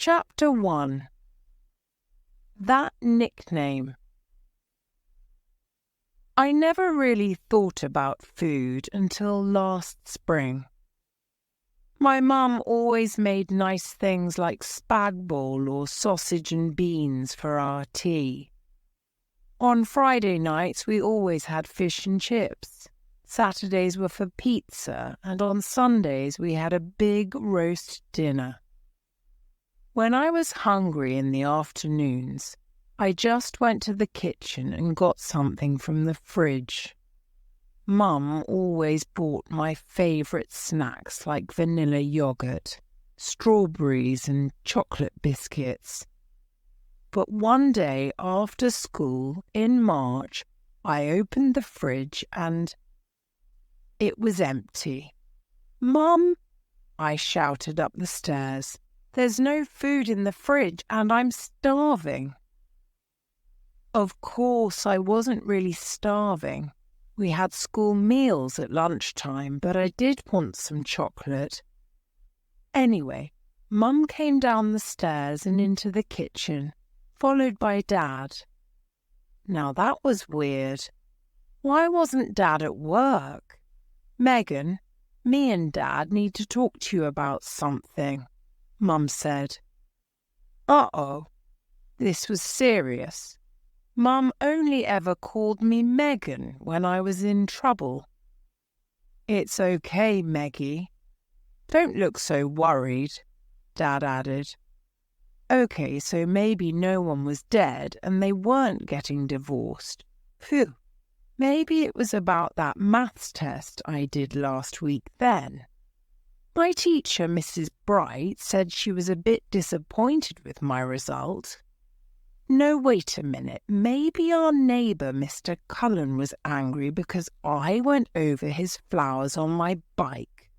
Chapter 1. That Nickname. I never really thought about food until last spring. My mum always made nice things like spag bowl or sausage and beans for our tea. On Friday nights we always had fish and chips. Saturdays were for pizza, and on Sundays we had a big roast dinner. When I was hungry in the afternoons, I just went to the kitchen and got something from the fridge. Mum always bought my favourite snacks like vanilla yoghurt, strawberries and chocolate biscuits. But one day after school in March, I opened the fridge and it was empty. "Mum," I shouted up the stairs. "There's no food in the fridge and I'm starving." Of course, I wasn't really starving. We had school meals at lunchtime, but I did want some chocolate. Anyway, Mum came down the stairs and into the kitchen, followed by Dad. Now that was weird. Why wasn't Dad at work? "Megan, me and Dad need to talk to you about something," Mum said. Uh-oh, this was serious. Mum only ever called me Megan when I was in trouble. "It's okay, Meggie. Don't look so worried," Dad added. Okay, so maybe no one was dead and they weren't getting divorced. Phew, maybe it was about that maths test I did last week then. My teacher, Mrs. Bright, said she was a bit disappointed with my result. No, wait a minute. Maybe our neighbour, Mr. Cullen, was angry because I went over his flowers on my bike.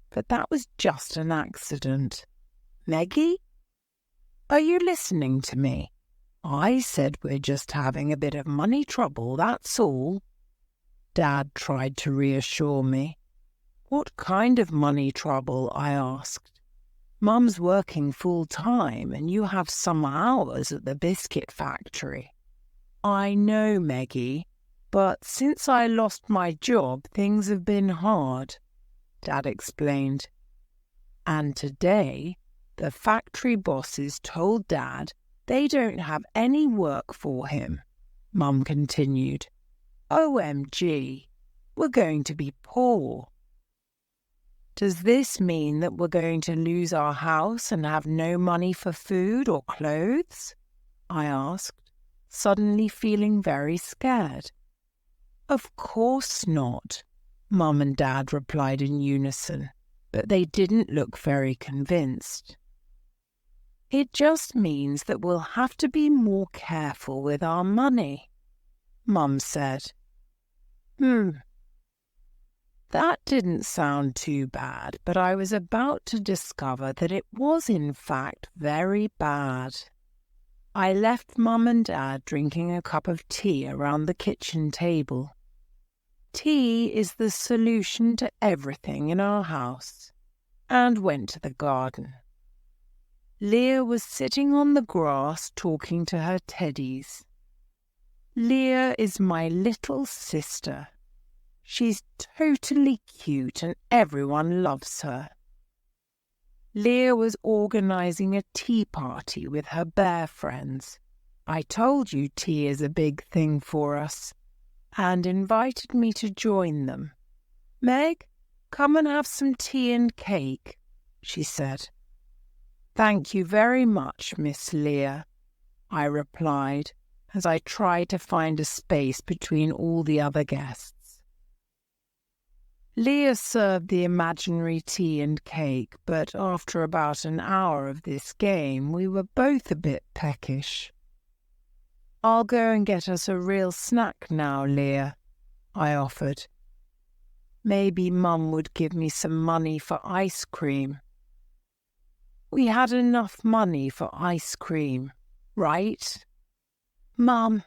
But that was just an accident. Meggie? Are you listening to me? I said we're just having a bit of money trouble, that's all. Dad tried to reassure me. What kind of money trouble? I asked. Mum's working full-time and you have summer hours at the biscuit factory. I know, Meggie, but since I lost my job, things have been hard, Dad explained. And today, the factory bosses told Dad they don't have any work for him, Mum continued. OMG, we're going to be poor. Does this mean that we're going to lose our house and have no money for food or clothes? I asked, suddenly feeling very scared. Of course not, Mum and Dad replied in unison, but they didn't look very convinced. It just means that we'll have to be more careful with our money, Mum said. That didn't sound too bad, but I was about to discover that it was in fact very bad. I left Mum and Dad drinking a cup of tea around the kitchen table. Tea is the solution to everything in our house, and went to the garden. Leah was sitting on the grass talking to her teddies. Leah is my little sister. She's totally cute and everyone loves her. Leah was organising a tea party with her bear friends. I told you tea is a big thing for us, and invited me to join them. "Meg, come and have some tea and cake," she said. "Thank you very much, Miss Leah," I replied as I tried to find a space between all the other guests. Leah served the imaginary tea and cake, but after about an hour of this game, we were both a bit peckish. "I'll go and get us a real snack now, Leah," I offered. Maybe Mum would give me some money for ice cream. We had enough money for ice cream, right? "Mum,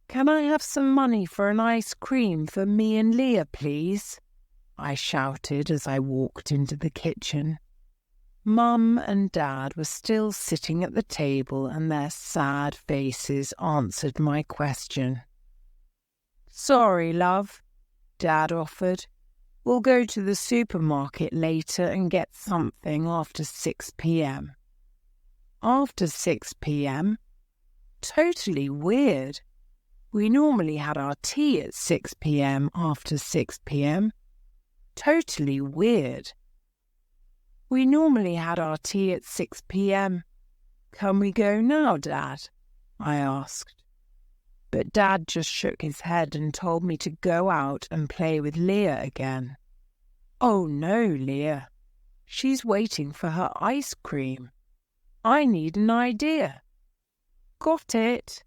can I have some money for an ice cream for me and Leah, please?" I shouted as I walked into the kitchen. Mum and Dad were still sitting at the table and their sad faces answered my question. "Sorry, love," Dad offered. "We'll go to the supermarket later and get something after 6 p.m. After 6 p.m.? Totally weird. We normally had our tea at 6 p.m. after 6 p.m. Totally weird. We normally had our tea at 6 p.m. Can we go now, Dad? I asked. But Dad just shook his head and told me to go out and play with Leah again. Oh no, Leah. She's waiting for her ice cream. I need an idea. Got it.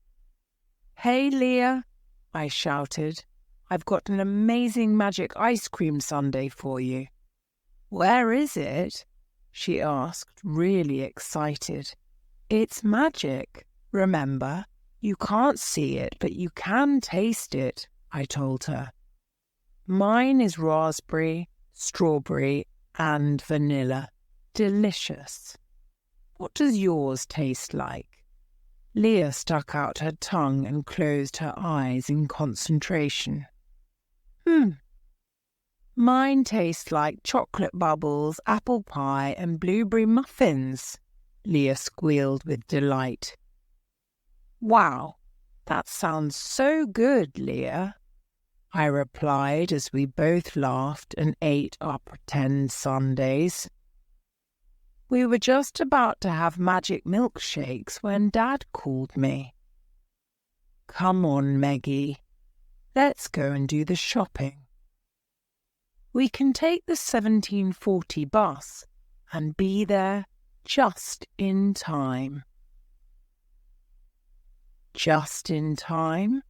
Hey, Leah, I shouted. I've got an amazing magic ice cream sundae for you. Where is it? She asked, really excited. It's magic, remember? You can't see it, but you can taste it, I told her. Mine is raspberry, strawberry, and vanilla. Delicious. What does yours taste like? Leah stuck out her tongue and closed her eyes in concentration. Mine tastes like chocolate bubbles, apple pie, and blueberry muffins, Leah squealed with delight. Wow, that sounds so good, Leah, I replied as we both laughed and ate our pretend sundaes. We were just about to have magic milkshakes when Dad called me. Come on, Meggie, let's go and do the shopping. We can take the 1740 bus and be there just in time. Just in time?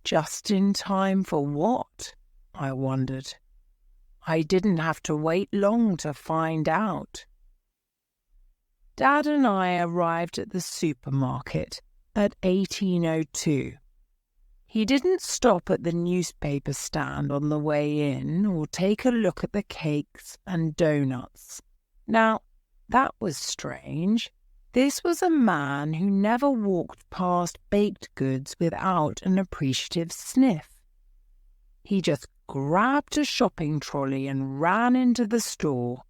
Just in time for what? I wondered. I didn't have to wait long to find out. Dad and I arrived at the supermarket at 18:02. He didn't stop at the newspaper stand on the way in or take a look at the cakes and donuts. Now, that was strange. This was a man who never walked past baked goods without an appreciative sniff. He just grabbed a shopping trolley and ran into the store.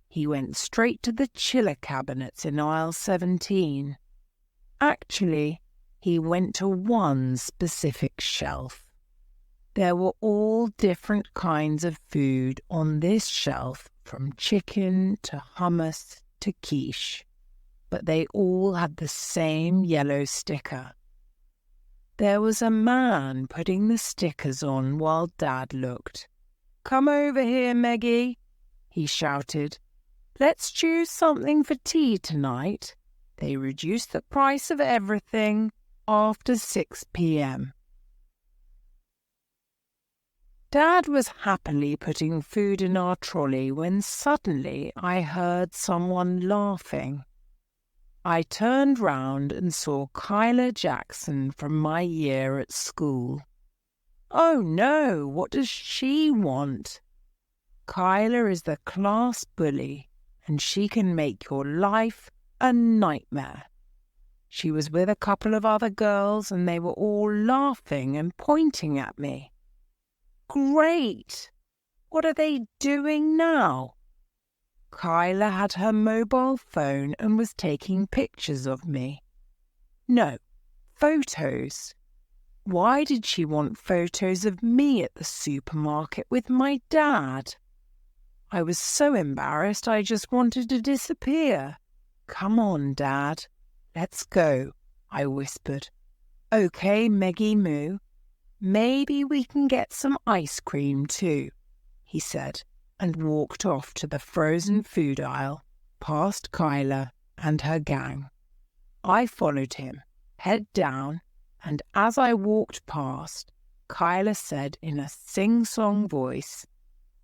He went straight to the chiller cabinets in aisle 17. Actually, he went to one specific shelf. There were all different kinds of food on this shelf, from chicken to hummus to quiche, but they all had the same yellow sticker. There was a man putting the stickers on while Dad looked. "Come over here, Meggie," he shouted. "Let's choose something for tea tonight. They reduce the price of everything after 6 p.m. Dad was happily putting food in our trolley when suddenly I heard someone laughing. I turned round and saw Kyla Jackson from my year at school. Oh no, what does she want? Kyla is the class bully, and she can make your life a nightmare. She was with a couple of other girls and they were all laughing and pointing at me. Great! What are they doing now? Kyla had her mobile phone and was taking pictures of me. No, photos. Why did she want photos of me at the supermarket with my dad? I was so embarrassed I just wanted to disappear. Come on, Dad. Let's go, I whispered. Okay, Meggie Moo. Maybe we can get some ice cream too, he said, and walked off to the frozen food aisle, past Kyla and her gang. I followed him, head down, and as I walked past, Kyla said in a sing-song voice,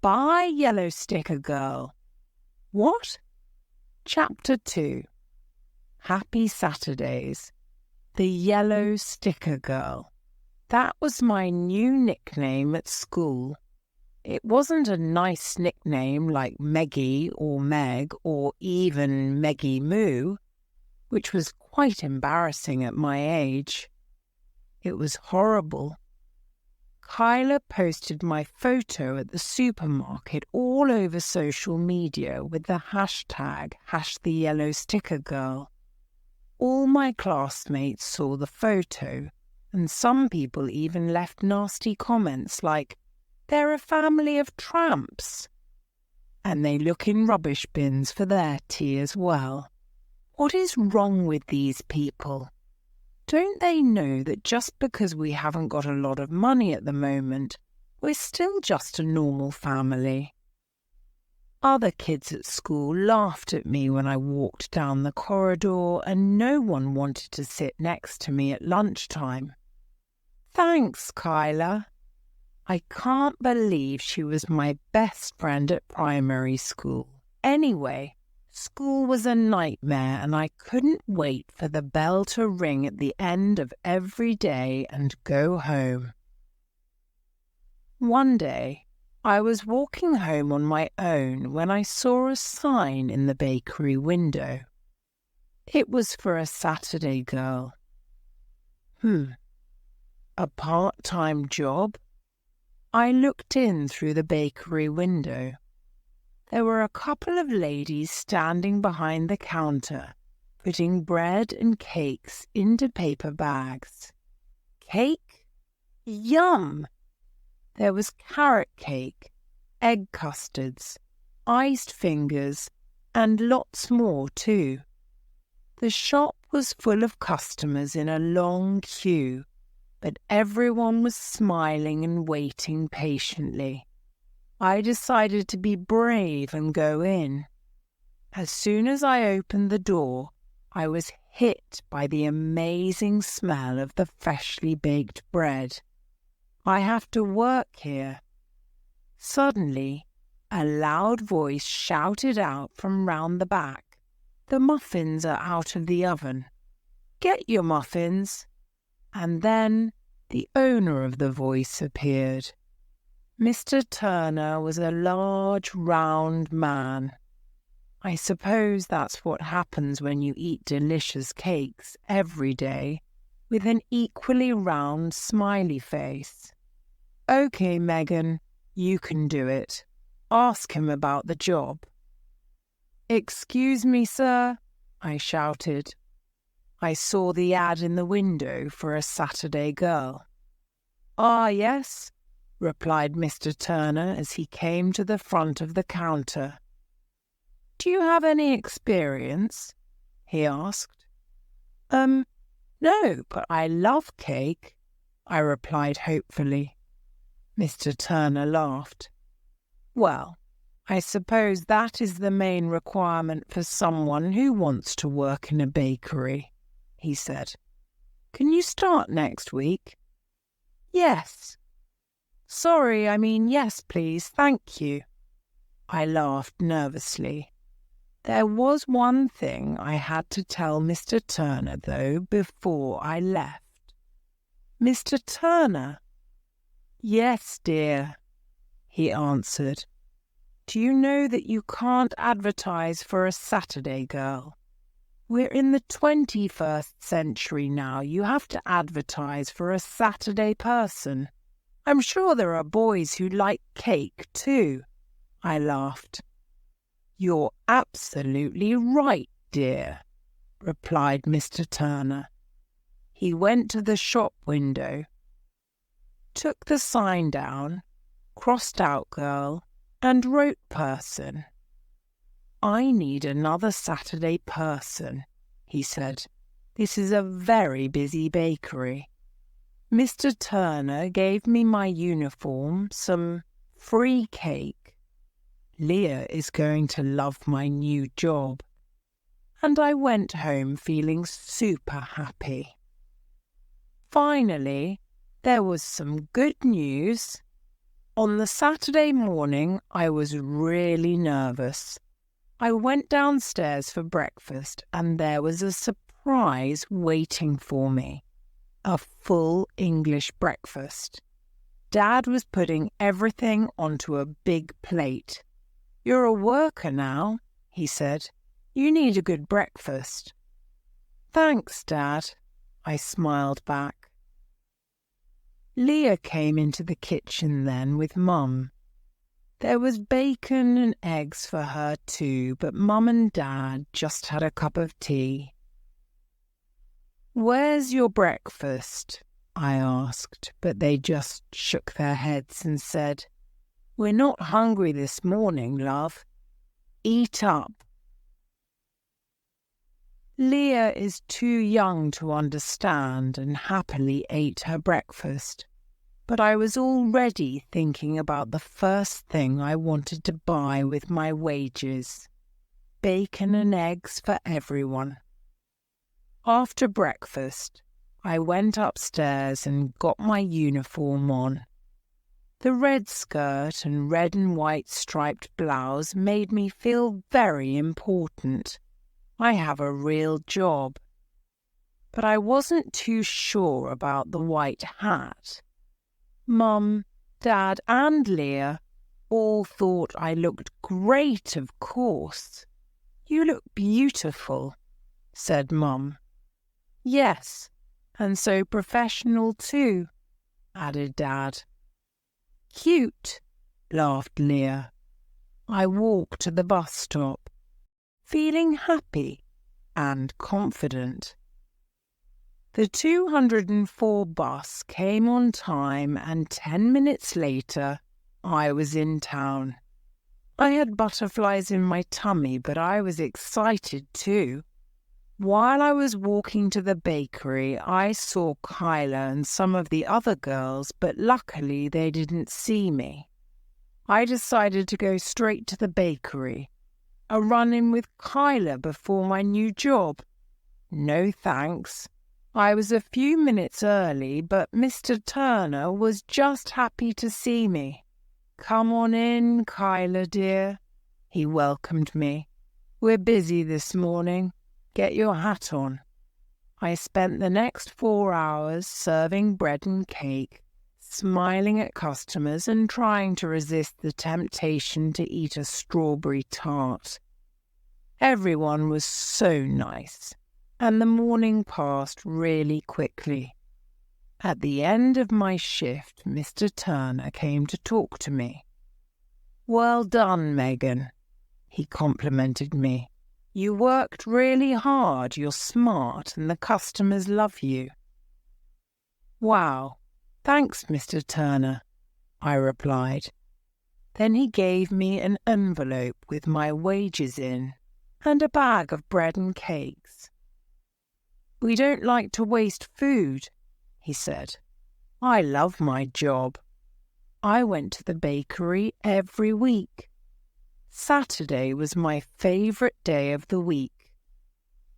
"Bye, yellow sticker girl." What? Chapter 2. Happy Saturdays. The Yellow Sticker Girl. That was my new nickname at school. It wasn't a nice nickname like Meggie or Meg or even Meggie Moo, which was quite embarrassing at my age. It was horrible. Kyla posted my photo at the supermarket all over social media with the hashtag #HashTheYellowStickerGirl. All my classmates saw the photo, and some people even left nasty comments like, "They're a family of tramps," and they look in rubbish bins for their tea as well. What is wrong with these people? Don't they know that just because we haven't got a lot of money at the moment, we're still just a normal family? Other kids at school laughed at me when I walked down the corridor, and no one wanted to sit next to me at lunchtime. Thanks, Kyla. I can't believe she was my best friend at primary school. Anyway, school was a nightmare, and I couldn't wait for the bell to ring at the end of every day and go home. One day, I was walking home on my own when I saw a sign in the bakery window. It was for a Saturday girl. A part-time job? I looked in through the bakery window. There were a couple of ladies standing behind the counter, putting bread and cakes into paper bags. Cake? Yum! There was carrot cake, egg custards, iced fingers, and lots more too. The shop was full of customers in a long queue, but everyone was smiling and waiting patiently. I decided to be brave and go in. As soon as I opened the door, I was hit by the amazing smell of the freshly baked bread. I have to work here. Suddenly, a loud voice shouted out from round the back, "The muffins are out of the oven. Get your muffins." And then the owner of the voice appeared. Mr. Turner was a large, round man. I suppose that's what happens when you eat delicious cakes every day with an equally round, smiley face. "Okay, Megan, you can do it. Ask him about the job." "Excuse me, sir," I shouted. I saw the ad in the window for a Saturday girl. "Ah, yes," replied Mr. Turner as he came to the front of the counter. "Do you have any experience?" he asked. No, but I love cake," I replied hopefully. Mr. Turner laughed. "Well, I suppose that is the main requirement for someone who wants to work in a bakery," he said. "Can you start next week?" "Yes." Yes, please, thank you." I laughed nervously. There was one thing I had to tell Mr. Turner, though, before I left. "Mr. Turner?" "Yes, dear," he answered. "Do you know that you can't advertise for a Saturday girl? We're in the 21st century now. You have to advertise for a Saturday person. I'm sure there are boys who like cake too." I laughed. "You're absolutely right, dear," replied Mr. Turner. He went to the shop window, took the sign down, crossed out girl, and wrote person. "I need another Saturday person," he said. "This is a very busy bakery." Mr. Turner gave me my uniform, some free cake. Leah is going to love my new job. And I went home feeling super happy. Finally, there was some good news. On the Saturday morning, I was really nervous. I went downstairs for breakfast, and there was a surprise waiting for me. A full English breakfast. Dad was putting everything onto a big plate. "You're a worker now," he said. "You need a good breakfast." "Thanks, Dad," I smiled back. Leah came into the kitchen then with Mum. There was bacon and eggs for her too, but Mum and Dad just had a cup of tea. "Where's your breakfast?" I asked, but they just shook their heads and said, "We're not hungry this morning, love. Eat up." Leah is too young to understand and happily ate her breakfast, but I was already thinking about the first thing I wanted to buy with my wages: bacon and eggs for everyone. After breakfast, I went upstairs and got my uniform on. The red skirt and red and white striped blouse made me feel very important. I have a real job. But I wasn't too sure about the white hat. Mum, Dad and Leah all thought I looked great, of course. "You look beautiful," said Mum. "Yes, and so professional too," added Dad. "Cute," laughed Leah. I walked to the bus stop, feeling happy and confident. The 204 bus came on time, and 10 minutes later, I was in town. I had butterflies in my tummy, but I was excited too. While I was walking to the bakery, I saw Kyla and some of the other girls, but luckily they didn't see me. I decided to go straight to the bakery. A run-in with Kyla before my new job? No thanks. I was a few minutes early, but Mr. Turner was just happy to see me. "Come on in, Kyla dear," he welcomed me. "We're busy this morning. Get your hat on." I spent the next 4 hours serving bread and cake, smiling at customers and trying to resist the temptation to eat a strawberry tart. Everyone was so nice, and the morning passed really quickly. At the end of my shift, Mr. Turner came to talk to me. "Well done, Megan," he complimented me. "You worked really hard, you're smart, and the customers love you." "Wow, thanks, Mr. Turner," I replied. Then he gave me an envelope with my wages in and a bag of bread and cakes. "We don't like to waste food," he said. "I love my job. I went to the bakery every week. Saturday was my favorite day of the week.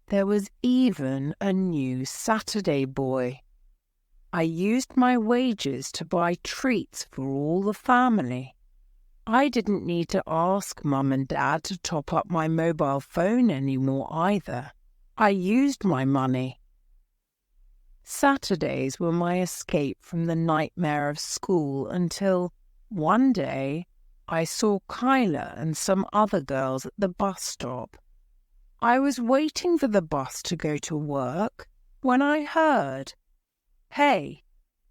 There was even a new Saturday boy. I used my wages to buy treats for all the family. I didn't need to ask Mum and Dad to top up my mobile phone anymore either. I used my money. Saturdays were my escape from the nightmare of school until, one day, I saw Kyla and some other girls at the bus stop. I was waiting for the bus to go to work when I heard, "Hey,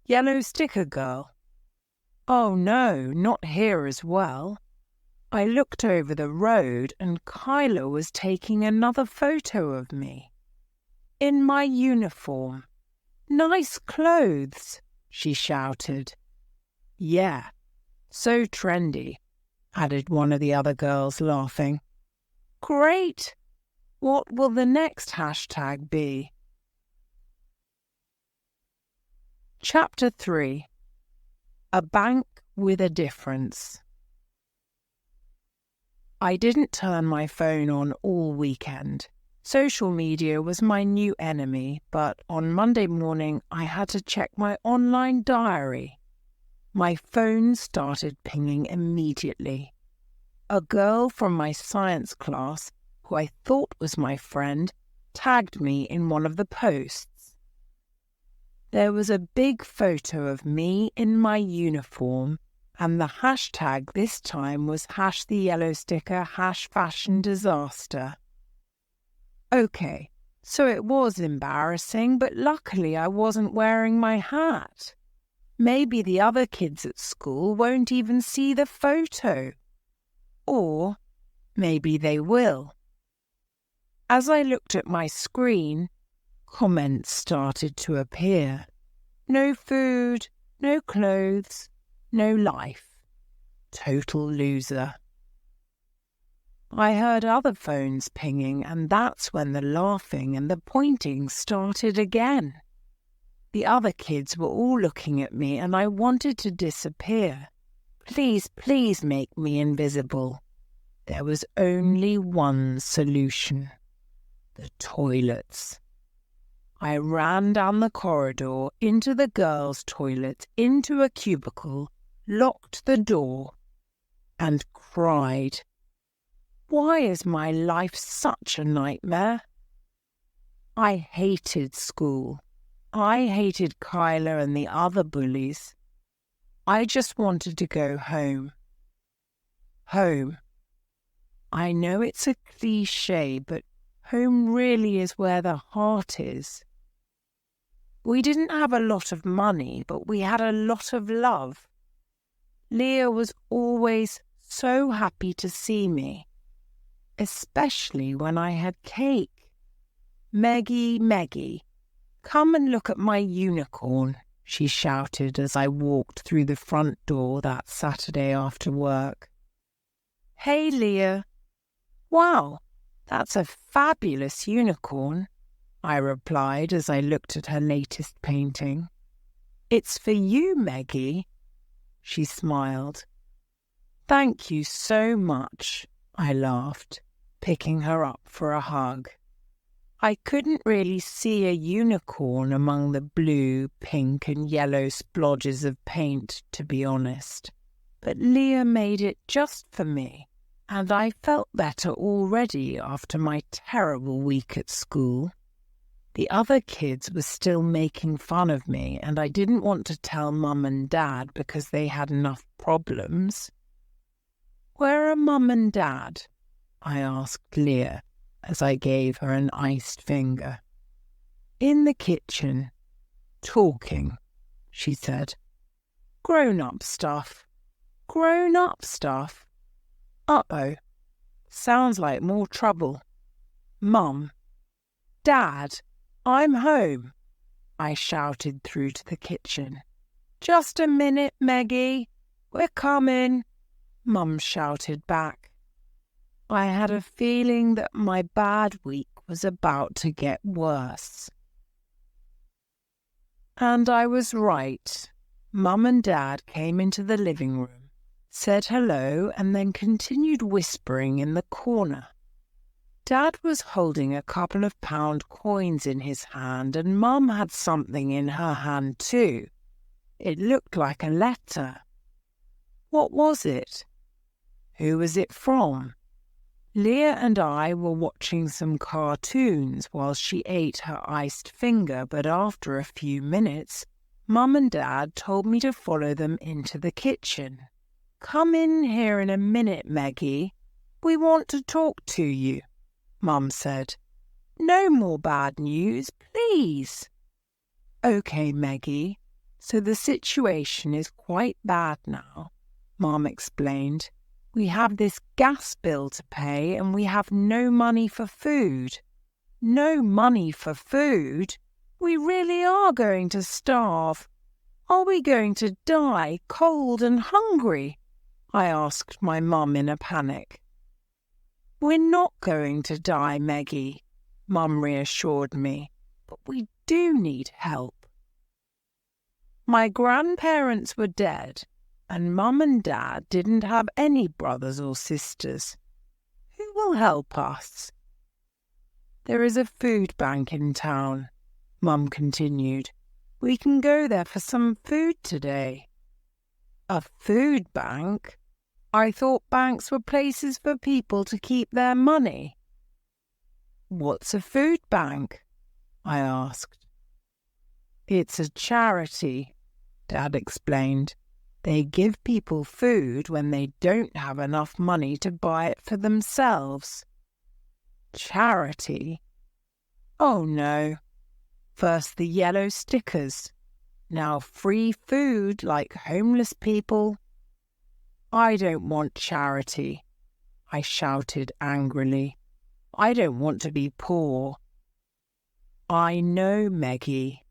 yellow sticker girl." Oh no, not here as well. I looked over the road and Kyla was taking another photo of me. In my uniform. "Nice clothes," she shouted. "Yeah, so trendy," added one of the other girls, laughing. "Great! What will the next hashtag be?" Chapter 3. A Bank with a Difference. I didn't turn my phone on all weekend. Social media was my new enemy, but on Monday morning I had to check my online diary. My phone started pinging immediately. A girl from my science class, who I thought was my friend, tagged me in one of the posts. There was a big photo of me in my uniform, and the hashtag this time was #TheYellowSticker #FashionDisaster. Okay, so it was embarrassing, but luckily I wasn't wearing my hat. Maybe the other kids at school won't even see the photo. Or maybe they will. As I looked at my screen, comments started to appear. No food, no clothes, no life. Total loser. I heard other phones pinging, and that's when the laughing and the pointing started again. The other kids were all looking at me, and I wanted to disappear. Please, please make me invisible. There was only one solution. The toilets. I ran down the corridor, into the girls' toilet, into a cubicle, locked the door, and cried. Why is my life such a nightmare? I hated school. I hated Kyla and the other bullies. I just wanted to go home. Home. I know it's a cliché, but home really is where the heart is. We didn't have a lot of money, but we had a lot of love. Leah was always so happy to see me, especially when I had cake. Meggie, come and look at my unicorn, she shouted as I walked through the front door that Saturday after work. Hey, Leah. Wow, that's a fabulous unicorn, I replied as I looked at her latest painting. It's for you, Meggie, she smiled. Thank you so much, I laughed, picking her up for a hug. I couldn't really see a unicorn among the blue, pink and yellow splodges of paint, to be honest, but Leah made it just for me, and I felt better already after my terrible week at school. The other kids were still making fun of me, and I didn't want to tell Mum and Dad because they had enough problems. Where are Mum and Dad? I asked Leah as I gave her an iced finger. In the kitchen, talking, she said. Grown-up stuff. Grown-up stuff. Uh-oh. Sounds like more trouble. Mum. Dad, I'm home, I shouted through to the kitchen. Just a minute, Meggie. We're coming, Mum shouted back. I had a feeling that my bad week was about to get worse. And I was right. Mum and Dad came into the living room, said hello, and then continued whispering in the corner. Dad was holding a couple of pound coins in his hand, and Mum had something in her hand too. It looked like a letter. What was it? Who was it from? Leah and I were watching some cartoons while she ate her iced finger, but after a few minutes, Mum and Dad told me to follow them into the kitchen. Come in here in a minute, Meggie. We want to talk to you, Mum said. No more bad news, please. Okay, Meggie, so the situation is quite bad now, Mum explained. We have this gas bill to pay and we have no money for food. No money for food? We really are going to starve. Are we going to die cold and hungry? I asked my mum in a panic. We're not going to die, Meggie, Mum reassured me, but we do need help. My grandparents were dead, and Mum and Dad didn't have any brothers or sisters. Who will help us? There is a food bank in town, Mum continued. We can go there for some food today. A food bank? I thought banks were places for people to keep their money. What's a food bank? I asked. It's a charity, Dad explained. They give people food when they don't have enough money to buy it for themselves. Charity? Oh no. First the yellow stickers. Now free food like homeless people. I don't want charity, I shouted angrily. I don't want to be poor. I know, Meggie,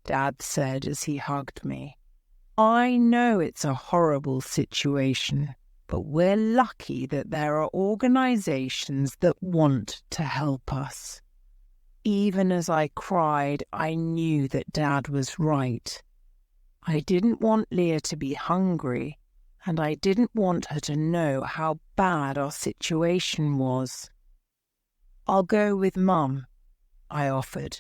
Dad said as he hugged me. I know it's a horrible situation, but we're lucky that there are organisations that want to help us. Even as I cried, I knew that Dad was right. I didn't want Leah to be hungry, and I didn't want her to know how bad our situation was. I'll go with Mum, I offered.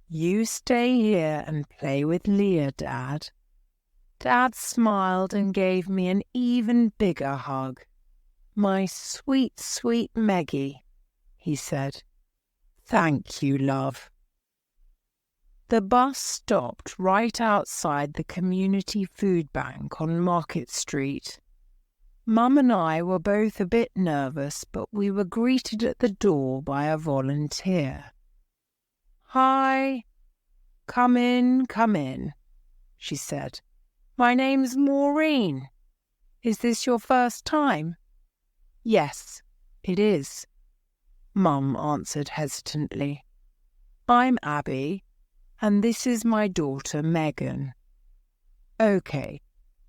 You stay here and play with Leah, Dad. Dad smiled and gave me an even bigger hug. My sweet, sweet Meggie, he said. Thank you, love. The bus stopped right outside the community food bank on Market Street. Mum and I were both a bit nervous, but we were greeted at the door by a volunteer. Hi. Come in, she said. My name's Maureen. Is this your first time? Yes, it is, Mum answered hesitantly. I'm Abby, and this is my daughter Megan. Okay,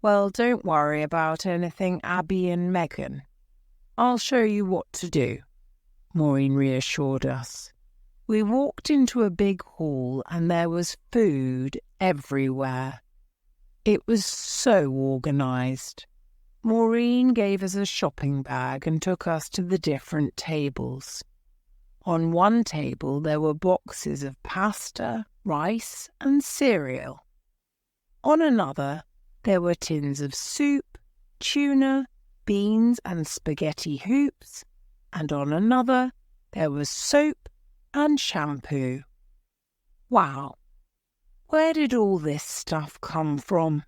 well, don't worry about anything, Abby and Megan. I'll show you what to do, Maureen reassured us. We walked into a big hall and there was food everywhere. It was so organised. Maureen gave us a shopping bag and took us to the different tables. On one table there were boxes of pasta, rice and cereal. On another there were tins of soup, tuna, beans and spaghetti hoops, and on another there was soap and shampoo. Wow, where did all this stuff come from?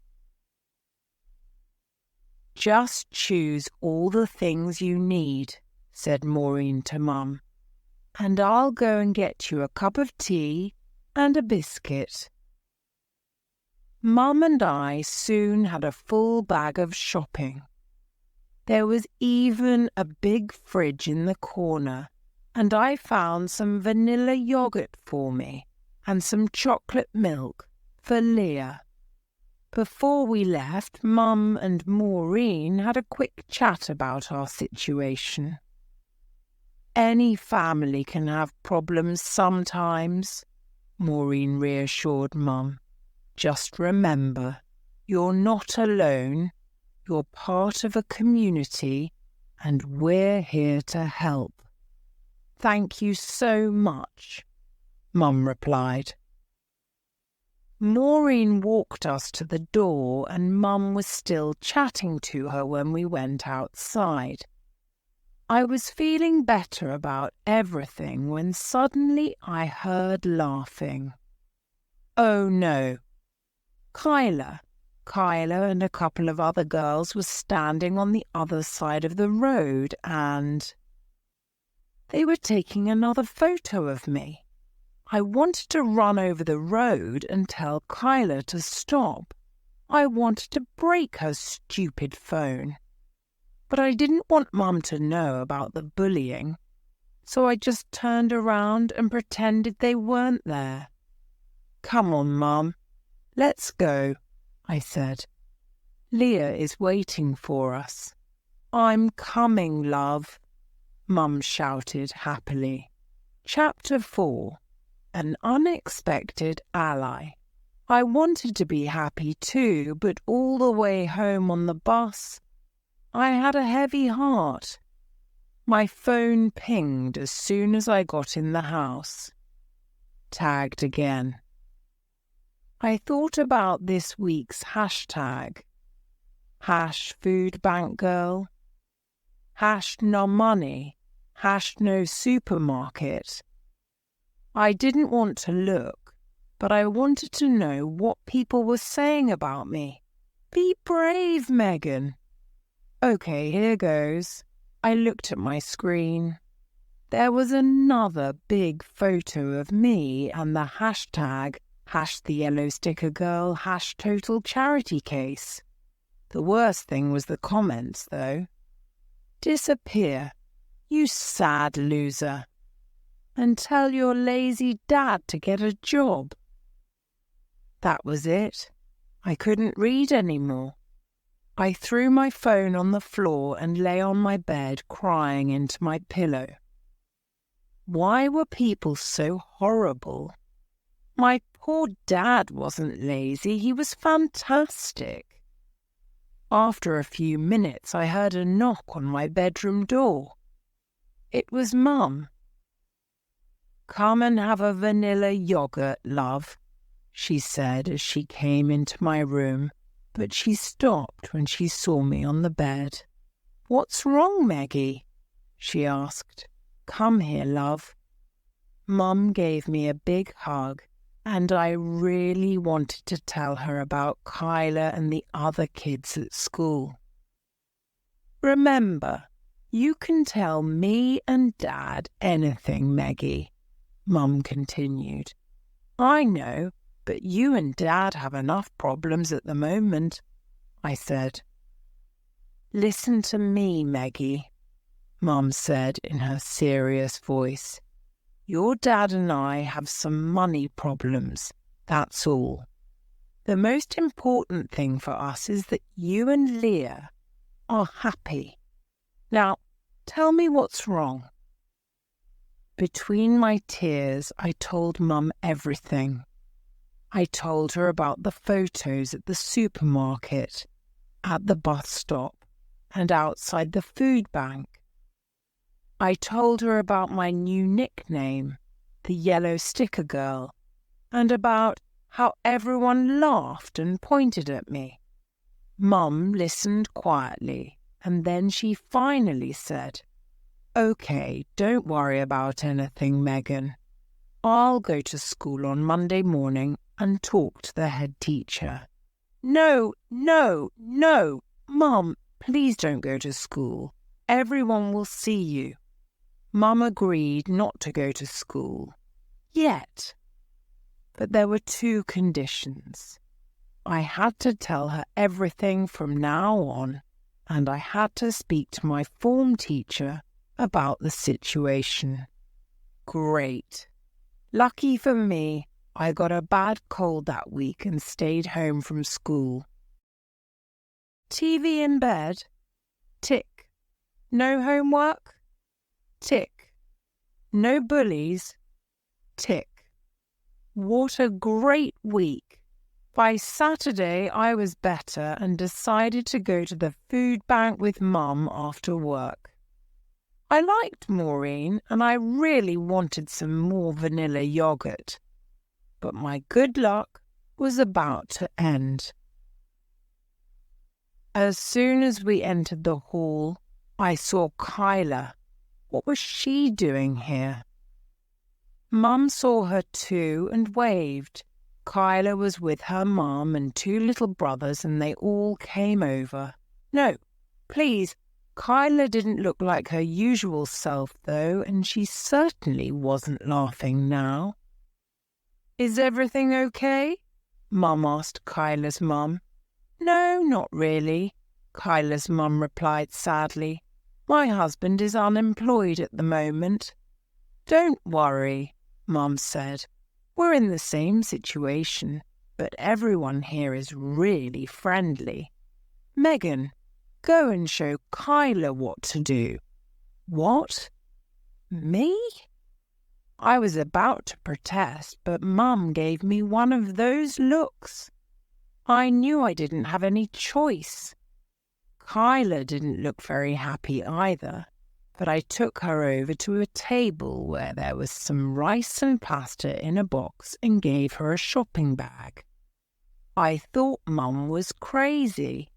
Just choose all the things you need, said Maureen to Mum, and I'll go and get you a cup of tea and a biscuit. Mum and I soon had a full bag of shopping. There was even a big fridge in the corner, and I found some vanilla yoghurt for me and some chocolate milk for Leah. Before we left, Mum and Maureen had a quick chat about our situation. Any family can have problems sometimes, Maureen reassured Mum. Just remember, you're not alone, you're part of a community, and we're here to help. Thank you so much, Mum replied. Maureen walked us to the door and Mum was still chatting to her when we went outside. I was feeling better about everything when suddenly I heard laughing. Oh no! Kyla and a couple of other girls were standing on the other side of the road and they were taking another photo of me. I wanted to run over the road and tell Kyla to stop. I wanted to break her stupid phone. But I didn't want Mum to know about the bullying, so I just turned around and pretended they weren't there. Come on, Mum, let's go, I said. Leah is waiting for us. I'm coming, love, Mum shouted happily. Chapter 4. An Unexpected Ally. I wanted to be happy too, but all the way home on the bus, I had a heavy heart. My phone pinged as soon as I got in the house. Tagged again. I thought about this week's hashtag. #foodbankgirl, #nomoney, #no supermarket. I didn't want to look, but I wanted to know what people were saying about me. Be brave, Megan. Okay, here goes. I looked at my screen. There was another big photo of me and the hashtag #TheYellowStickerGirl #TotalCharityCase. The worst thing was the comments, though. Disappear, you sad loser, and tell your lazy dad to get a job. That was it. I couldn't read anymore. I threw my phone on the floor and lay on my bed crying into my pillow. Why were people so horrible? My poor dad wasn't lazy, he was fantastic. After a few minutes, I heard a knock on my bedroom door. It was Mum. "Come and have a vanilla yoghurt, love," she said as she came into my room, but she stopped when she saw me on the bed. "What's wrong, Maggie?" she asked. "Come here, love." Mum gave me a big hug, and I really wanted to tell her about Kyla and the other kids at school. "Remember, you can tell me and Dad anything, Maggie," Mum continued. "I know, but you and Dad have enough problems at the moment," I said. "Listen to me, Maggie," Mum said in her serious voice. "Your dad and I have some money problems, that's all. The most important thing for us is that you and Leah are happy. Now, tell me what's wrong." Between my tears, I told Mum everything. I told her about the photos at the supermarket, at the bus stop, and outside the food bank. I told her about my new nickname, the Yellow Sticker Girl, and about how everyone laughed and pointed at me. Mum listened quietly, and then she finally said, "Okay, don't worry about anything, Megan. I'll go to school on Monday morning and talk to the head teacher." No, Mum, please don't go to school. Everyone will see you." Mum agreed not to go to school. Yet. But there were 2 conditions. I had to tell her everything from now on, and I had to speak to my form teacher about the situation. Great. Lucky for me, I got a bad cold that week and stayed home from school. TV in bed? Tick. No homework? Tick. No bullies? Tick. What a great week. By Saturday, I was better and decided to go to the food bank with Mum after work. I liked Maureen and I really wanted some more vanilla yoghurt. But my good luck was about to end. As soon as we entered the hall, I saw Kyla. What was she doing here? Mum saw her too and waved. Kyla was with her mum and 2 little brothers and they all came over. No, please, Kyla didn't look like her usual self though, and she certainly wasn't laughing now. "Is everything okay?" Mum asked Kyla's mum. "No, not really," Kyla's mum replied sadly. "My husband is unemployed at the moment." "Don't worry," Mum said. "We're in the same situation, but everyone here is really friendly. Megan, go and show Kyla what to do." "What? Me?" I was about to protest, but Mum gave me one of those looks. I knew I didn't have any choice. Kyla didn't look very happy either, but I took her over to a table where there was some rice and pasta in a box and gave her a shopping bag. I thought Mum was crazy.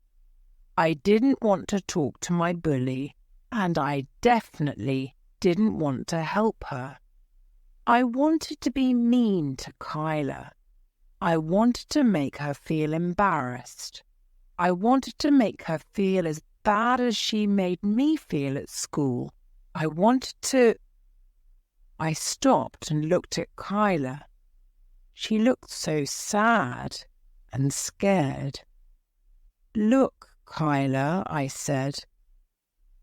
I didn't want to talk to my bully, and I definitely didn't want to help her. I wanted to be mean to Kyla, I wanted to make her feel embarrassed. I wanted to make her feel as bad as she made me feel at school. I wanted to... I stopped and looked at Kyla. She looked so sad and scared. "Look, Kyla," I said.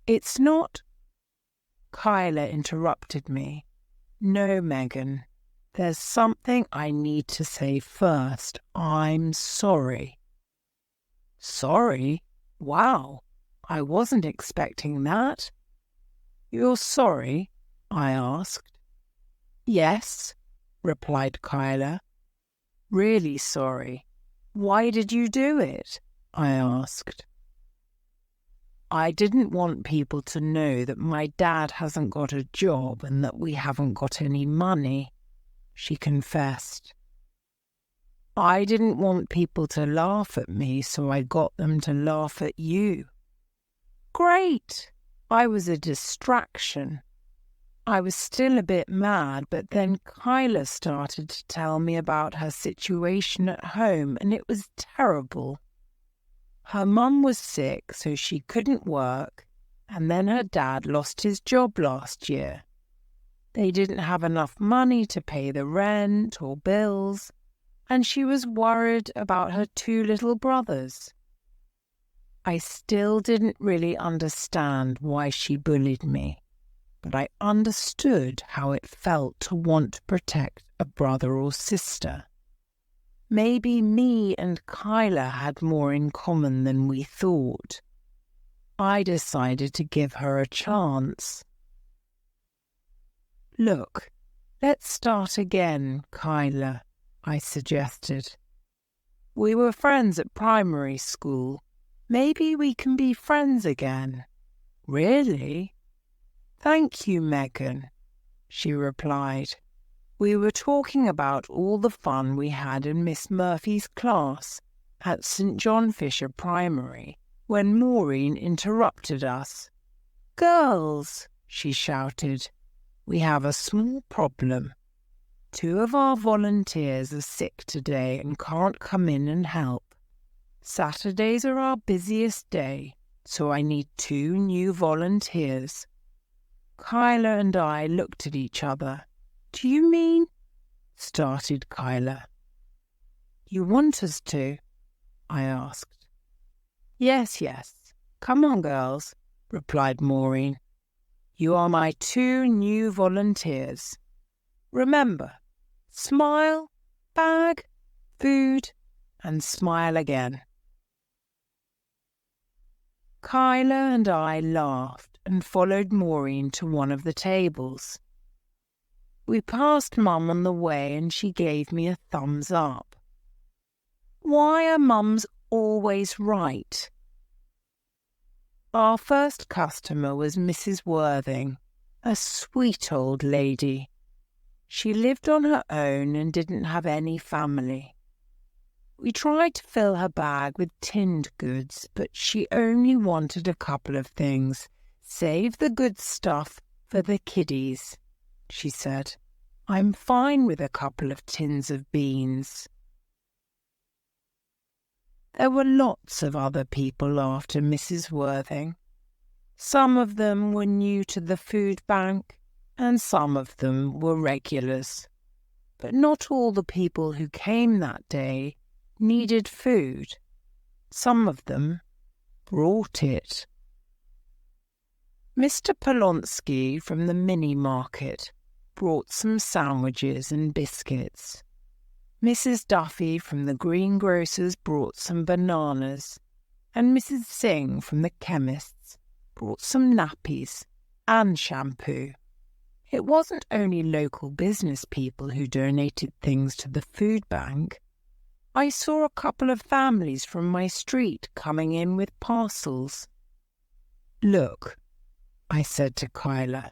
"It's not..." Kyla interrupted me. "No, Megan. There's something I need to say first. I'm sorry." "Sorry? Wow, I wasn't expecting that." "You're sorry?" I asked. "Yes," replied Kyla. "Really sorry. Why did you do it?" I asked. "I didn't want people to know that my dad hasn't got a job and that we haven't got any money," she confessed. "I didn't want people to laugh at me, so I got them to laugh at you." Great! I was a distraction. I was still a bit mad, but then Kyla started to tell me about her situation at home, and it was terrible. Her mum was sick, so she couldn't work, and then her dad lost his job last year. They didn't have enough money to pay the rent or bills, and she was worried about her 2 little brothers. I still didn't really understand why she bullied me, but I understood how it felt to want to protect a brother or sister. Maybe me and Kyla had more in common than we thought. I decided to give her a chance. "Look, let's start again, Kyla," I suggested. "We were friends at primary school. Maybe we can be friends again." "Really?" "Thank you, Megan," she replied. "We were talking about all the fun we had in Miss Murphy's class at St. John Fisher Primary when Maureen interrupted us. 'Girls,' she shouted, 'we have a small problem. 2 of our volunteers are sick today and can't come in and help. Saturdays are our busiest day, so I need 2 new volunteers.' Kyla and I looked at each other. "Do you mean?" started Kyla. "You want us to?" I asked. Yes. Come on, girls," replied Maureen. "You are my 2 new volunteers. Remember, smile, bag, food, and smile again." Kyla and I laughed and followed Maureen to one of the tables. We passed Mum on the way and she gave me a thumbs up. Why are mums always right? Our first customer was Mrs. Worthing, a sweet old lady. She lived on her own and didn't have any family. We tried to fill her bag with tinned goods, but she only wanted a couple of things. "Save the good stuff for the kiddies," she said. "I'm fine with a couple of tins of beans." There were lots of other people after Mrs. Worthing. Some of them were new to the food bank, and some of them were regulars. But not all the people who came that day needed food. Some of them brought it. Mr. Polonsky from the mini market brought some sandwiches and biscuits. Mrs. Duffy from the greengrocer's brought some bananas, and Mrs. Singh from the chemist's brought some nappies and shampoo. It wasn't only local business people who donated things to the food bank. I saw a couple of families from my street coming in with parcels. "Look," I said to Kyla,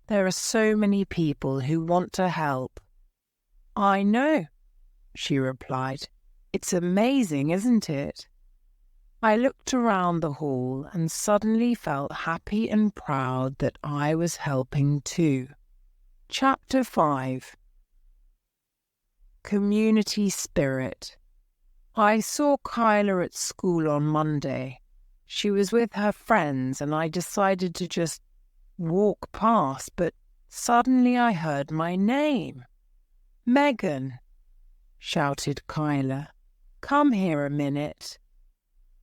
"there are so many people who want to help." "I know," she replied. "It's amazing, isn't it?" I looked around the hall and suddenly felt happy and proud that I was helping too. Chapter 5. Community spirit. I saw Kyla at school on Monday. She was with her friends and I decided to just walk past, but suddenly I heard my name. "Megan," shouted Kyla. "Come here a minute."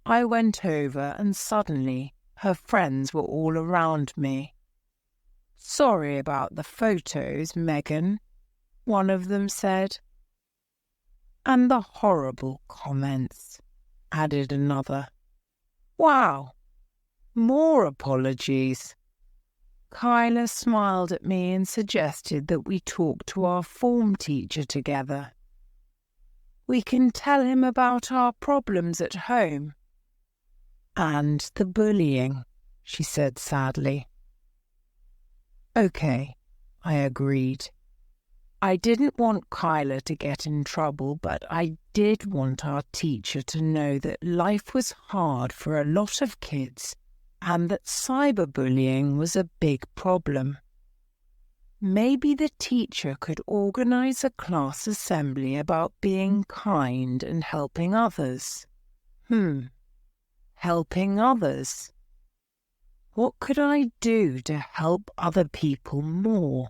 I went over and suddenly her friends were all around me. "Sorry about the photos, Megan," one of them said. "And the horrible comments," added another. "Wow, more apologies." Kyla smiled at me and suggested that we talk to our form teacher together. "We can tell him about our problems at home." "And the bullying," she said sadly. "Okay," I agreed. I didn't want Kyla to get in trouble, but I did want our teacher to know that life was hard for a lot of kids and that cyberbullying was a big problem. Maybe the teacher could organize a class assembly about being kind and helping others. Helping others. What could I do to help other people more?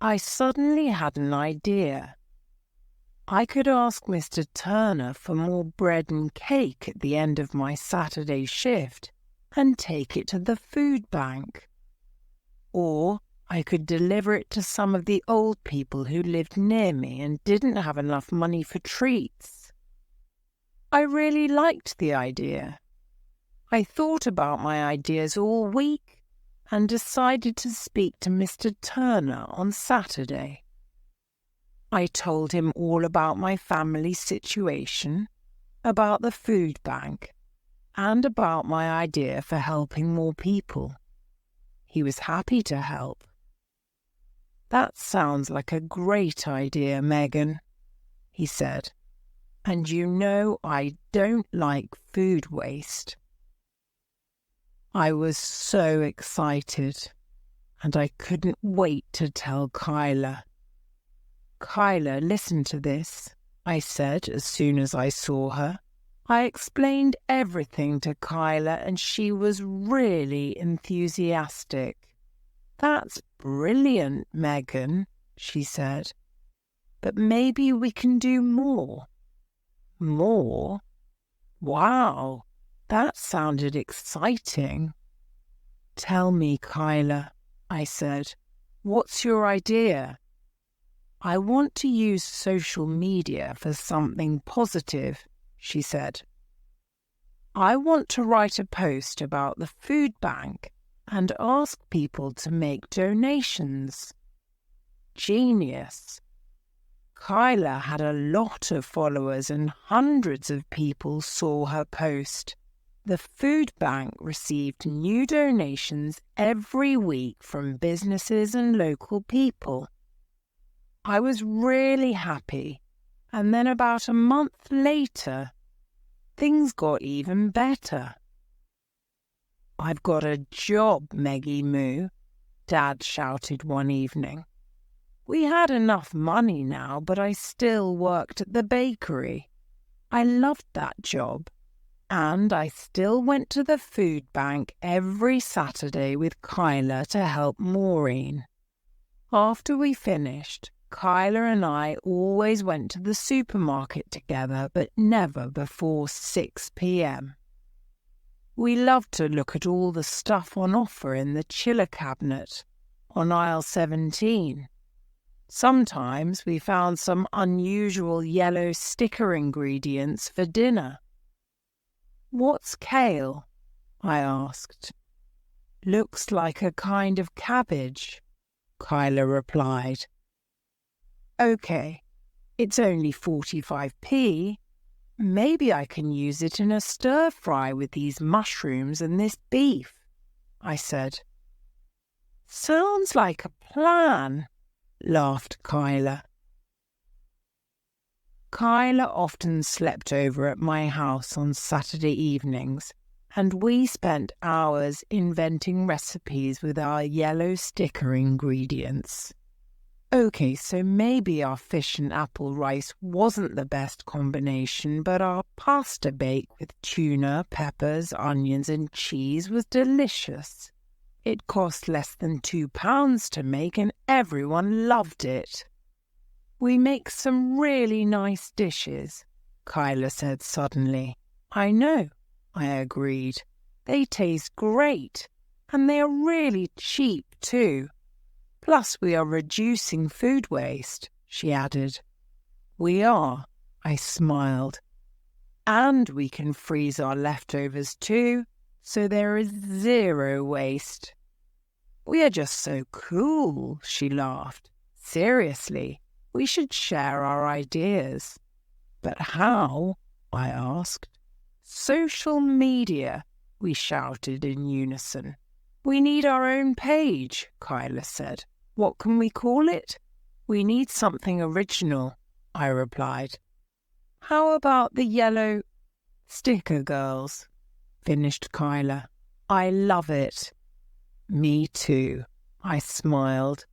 I suddenly had an idea. I could ask Mr. Turner for more bread and cake at the end of my Saturday shift and take it to the food bank. Or I could deliver it to some of the old people who lived near me and didn't have enough money for treats. I really liked the idea. I thought about my ideas all week and decided to speak to Mr. Turner on Saturday. I told him all about my family situation, about the food bank, and about my idea for helping more people. He was happy to help. "That sounds like a great idea, Megan," he said. "And you know I don't like food waste." I was so excited, and I couldn't wait to tell Kyla. "Kyla, listen to this," I said as soon as I saw her. I explained everything to Kyla and she was really enthusiastic. "That's brilliant, Megan," she said. "But maybe we can do more." "More? Wow, that sounded exciting." "Tell me, Kyla," I said. "What's your idea?" "I want to use social media for something positive," she said. "I want to write a post about the food bank and ask people to make donations." Genius. Kyla had a lot of followers and hundreds of people saw her post. The food bank received new donations every week from businesses and local people. I was really happy, and then about a month later, things got even better. "I've got a job, Meggie Moo," Dad shouted one evening. We had enough money now, but I still worked at the bakery. I loved that job, and I still went to the food bank every Saturday with Kyla to help Maureen. After we finished, Kyla and I always went to the supermarket together, but never before 6 p.m. We loved to look at all the stuff on offer in the chiller cabinet on aisle 17. Sometimes we found some unusual yellow sticker ingredients for dinner. "What's kale?" I asked. "Looks like a kind of cabbage," Kyla replied. "Okay, it's only 45p. Maybe I can use it in a stir-fry with these mushrooms and this beef," I said. "Sounds like a plan," laughed Kyla. Kyla often slept over at my house on Saturday evenings, and we spent hours inventing recipes with our yellow sticker ingredients. Okay, so maybe our fish and apple rice wasn't the best combination, but our pasta bake with tuna, peppers, onions and cheese was delicious. It cost less than £2 to make and everyone loved it. We make some really nice dishes, Kyla said suddenly. I know, I agreed. They taste great, and they are really cheap too. Plus we are reducing food waste, she added. We are, I smiled. And we can freeze our leftovers too, so there is zero waste. We are just so cool, she laughed. Seriously, we should share our ideas. But how? I asked. Social media, we shouted in unison. We need our own page, Kyla said. What can we call it? We need something original, I replied. How about the yellow sticker girls? Finished Kyla. I love it. Me too, I smiled.